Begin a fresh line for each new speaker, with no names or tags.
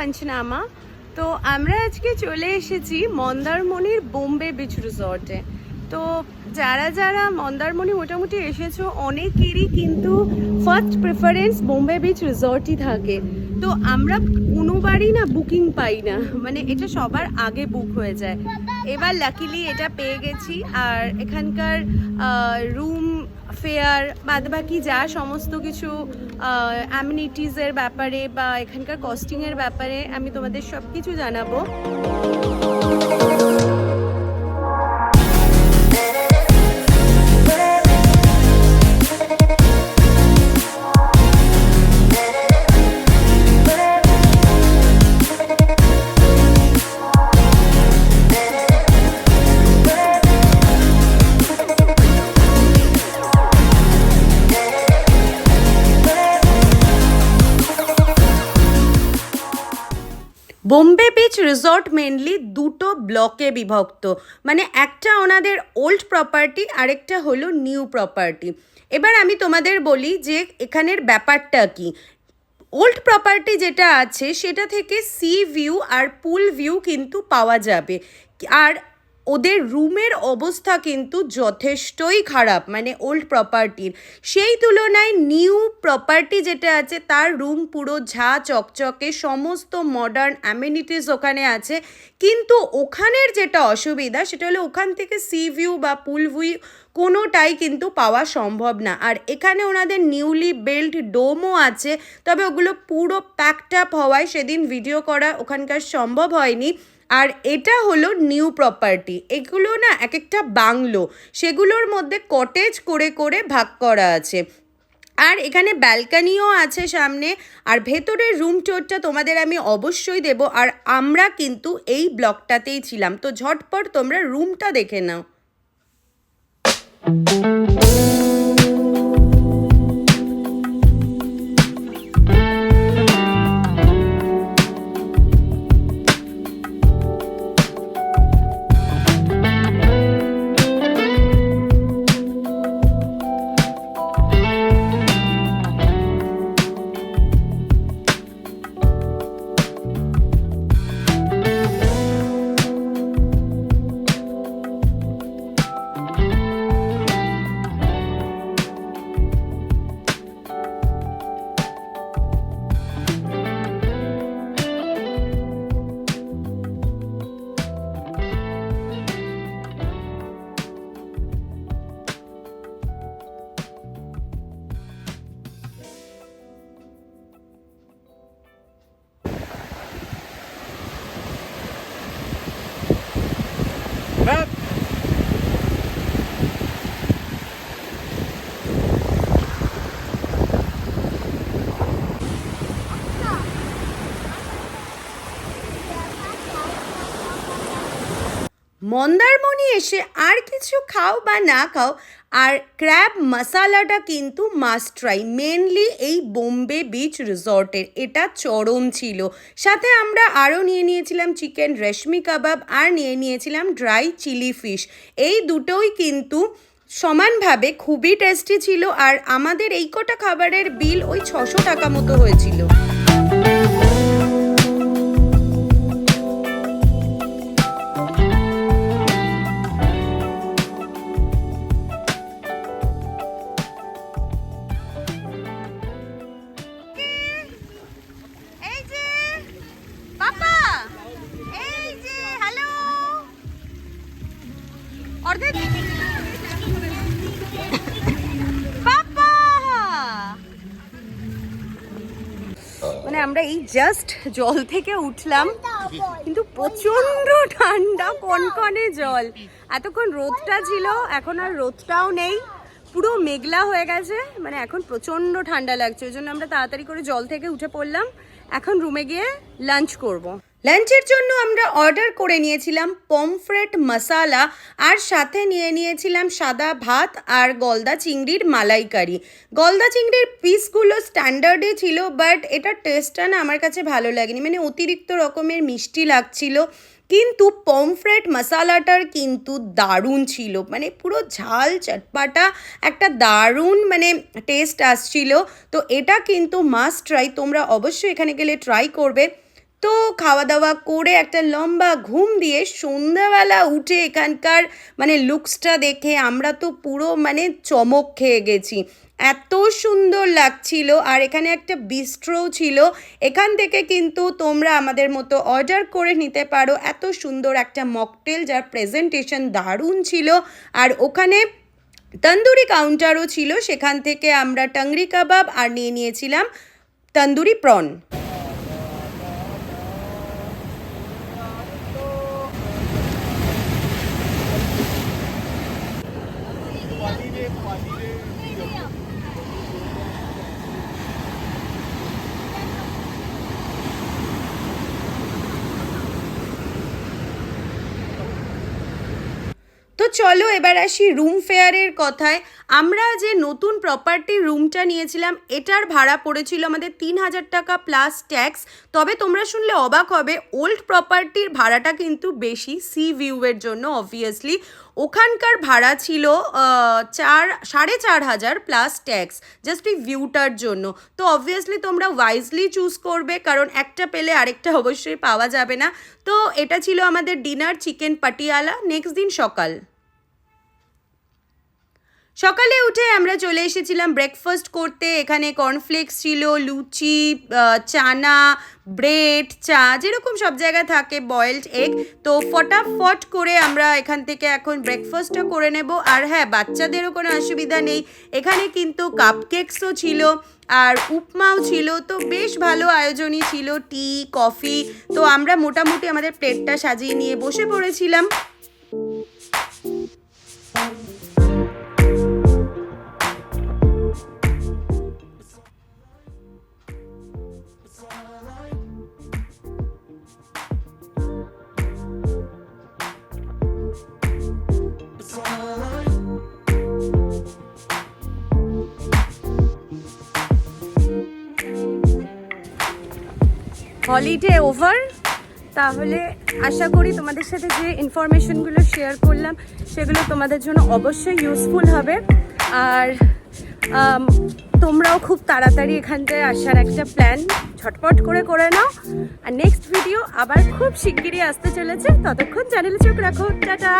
পঞ্চনামা। তো আমরা আজকে চলে এসেছি মন্দারমণির বোম্বে বিচ রিসর্টে। তো যারা যারা মন্দারমণি মোটামুটি এসেছো অনেকেরই কিন্তু ফার্স্ট প্রেফারেন্স বোম্বে বিচ রিসর্টই থাকে। তো আমরা কোনোবারই না বুকিং পাই না, মানে এটা সবার আগে বুক হয়ে যায়। এবার লাকিলি এটা পেয়ে গেছি। আর এখানকার রুম ফেয়ার বাদবাকি যা সমস্ত কিছু অ্যামিনিটিসের ব্যাপারে বা এখানকার কস্টিংয়ের ব্যাপারে আমি তোমাদের সব কিছু জানাবো। বোম্বে বিচ রিসর্ট মেনলি দুটো ব্লকে বিভক্ত, মানে একটা ওনাদের ওল্ড প্রপার্টি, আরেকটা হলো নিউ প্রপার্টি। এবার আমি তোমাদের বলি যে এখানের ব্যাপারটা কি। ওল্ড প্রপার্টি যেটা আছে সেটা থেকে সি ভিউ আর পুল ভিউ কিন্তু পাওয়া যাবে। আর ওদের রুমের অবস্থা কিন্তু যথেষ্টই খারাপ, মানে ওল্ড প্রপার্টির সেই তুলনায় নিউ প্রপার্টি যেটা আছে তার রুম পুরো ঝা চকচকে, সমস্ত মডার্ন অ্যামিনিটিস ওখানে আছে। কিন্তু ওখানের যেটা অসুবিধা সেটা হলো ওখান থেকে সি ভিউ বা পুল ভিউ কোনোটাই কিন্তু পাওয়া সম্ভব না। আর এখানে ওনাদের নিউলি বিল্ড ডোমও আছে, তবে ওগুলো পুরো প্যাকড আপ হওয়ায় সেদিন ভিডিও করা ওখানকার সম্ভব হয়নি। আর এটা হলো নিউ প্রপার্টি। এগুলো না এক একটা বাংলো, সেগুলোর মধ্যে কটেজ করে করে ভাগ করা আছে। আর এখানে ব্যালকানিও আছে সামনে। আর ভেতরের রুম টুরটা তোমাদের আমি অবশ্যই দেব। আর আমরা কিন্তু এই ব্লকটাতেই ছিলাম, তো ঝটপট তোমরা রুমটা দেখে নাও। মন্দারমণি এসে আর কিছু খাও বা না খাও, আর ক্র্যাব মশালাটা কিন্তু মাস্ট ট্রাই, মেনলি এই বোম্বে বিচ রিসর্টের। এটা চরম ছিল। সাথে আমরা আরও নিয়ে নিয়েছিলাম চিকেন রেশমি কাবাব, আর নিয়ে নিয়েছিলাম ড্রাই চিলি ফিশ। এই দুটোই কিন্তু সমানভাবে খুবই টেস্টি ছিল। আর আমাদের এই কটা খাবারের বিল ওই 600 টাকা মতো হয়েছিল। মানে আমরা এই জাস্ট জল থেকে উঠলাম, কিন্তু প্রচন্ড ঠান্ডা, কনকনে জল। এতক্ষণ রোদটা ছিল, এখন আর রোদটাও নেই, পুরো মেঘলা হয়ে গেছে। মানে এখন প্রচন্ড ঠান্ডা লাগছে, ওই জন্য আমরা তাড়াতাড়ি করে জল থেকে উঠে পড়লাম। এখন রুমে গিয়ে লাঞ্চ করব। লাঞ্চের জন্য আমরা অর্ডার করে নিয়েছিলাম পমফ্রেট মশালা, আর সাথে নিয়ে নিয়েছিলাম সাদা ভাত আর গলদা চিংড়ির মালাইকারি। গলদা চিংড়ির পিসগুলো স্ট্যান্ডার্ডে ছিল, বাট এটা টেস্টটা না আমার কাছে ভালো লাগেনি, মানে অতিরিক্ত রকমের মিষ্টি লাগছিল। কিন্তু পমফ্রেট মশালাটার কিন্তু দারুণ ছিল, মানে পুরো ঝাল চটপাটা একটা দারুণ মানে টেস্ট আসছিল। তো এটা কিন্তু মাস্ট ট্রাই, তোমরা অবশ্যই এখানে গেলে ট্রাই করবে। তো খাওয়া দাওয়া করে একটা লম্বা ঘুম দিয়ে সন্ধ্যাবেলা উঠে এখানকার মানে লুকসটা দেখে আমরা তো পুরো মানে চমক খেয়ে গেছি। এত সুন্দর লাগছিল। আর এখানে একটা বিস্ট্রো ছিল, এখান থেকে কিন্তু তোমরা আমাদের মতো অর্ডার করে নিতে পারো। এত সুন্দর একটা মকটেল যার প্রেজেন্টেশন দারুণ ছিল। আর ওখানে তন্দুরি কাউন্টারও ছিল, সেখান থেকে আমরা টাংরি কাবাব আর নিয়ে নিয়েছিলাম তন্দুরি প্রন। তো চলো এবার আসি রুম ফেয়ারের কথায়। আমরা যে নতুন প্রপার্টির রুমটা নিয়েছিলাম এটার ভাড়া পড়েছিল আমাদের 3,000 টাকা প্লাস ট্যাক্স। তবে তোমরা শুনলে অবাক হবে, ওল্ড প্রপার্টির ভাড়াটা কিন্তু বেশি সি ভিউয়ের জন্য। অবভিয়াসলি ওখানকার ভাড়া ছিল 4,500 প্লাস ট্যাক্স জাস্ট এই ভিউটার জন্য। তো অবভিয়াসলি তোমরা ওয়াইজলি চুজ করবে, কারণ একটা পেলে আরেকটা অবশ্যই পাওয়া যাবে না। তো এটা ছিল আমাদের ডিনার, চিকেন পাটিয়ালা। নেক্সট দিন সকালে উঠে আমরা চলে এসেছিলাম ব্রেকফাস্ট করতে। এখানে কর্নফ্লেক্স ছিল, লুচি, চানা, ব্রেড, চা, যেরকম সব জায়গায় থাকে, বয়েলড এগ। তো ফটাফট করে আমরা এখান থেকে এখন ব্রেকফাস্টটা করে নেব। আর হ্যাঁ, বাচ্চাদেরও কোনো অসুবিধা নেই, এখানে কিন্তু কাপকেকসও ছিল আর উপমাও ছিল। তো বেশ ভালো আয়োজনই ছিল, টি, কফি। তো আমরা মোটামুটি আমাদের প্লেটটা সাজিয়ে নিয়ে বসে পড়েছিলাম। Holiday over. তাহলে আশা করি তোমাদের সাথে যে ইনফরমেশনগুলো শেয়ার করলাম সেগুলো তোমাদের জন্য অবশ্যই ইউজফুল হবে। আর তোমরাও খুব তাড়াতাড়ি এখানটায় আসার একটা প্ল্যান ঝটপট করে নাও। আর নেক্সট ভিডিও আবার খুব শিগগিরই আসতে চলেছে, ততক্ষণ চ্যানেলে চোখ রাখো। টাটা।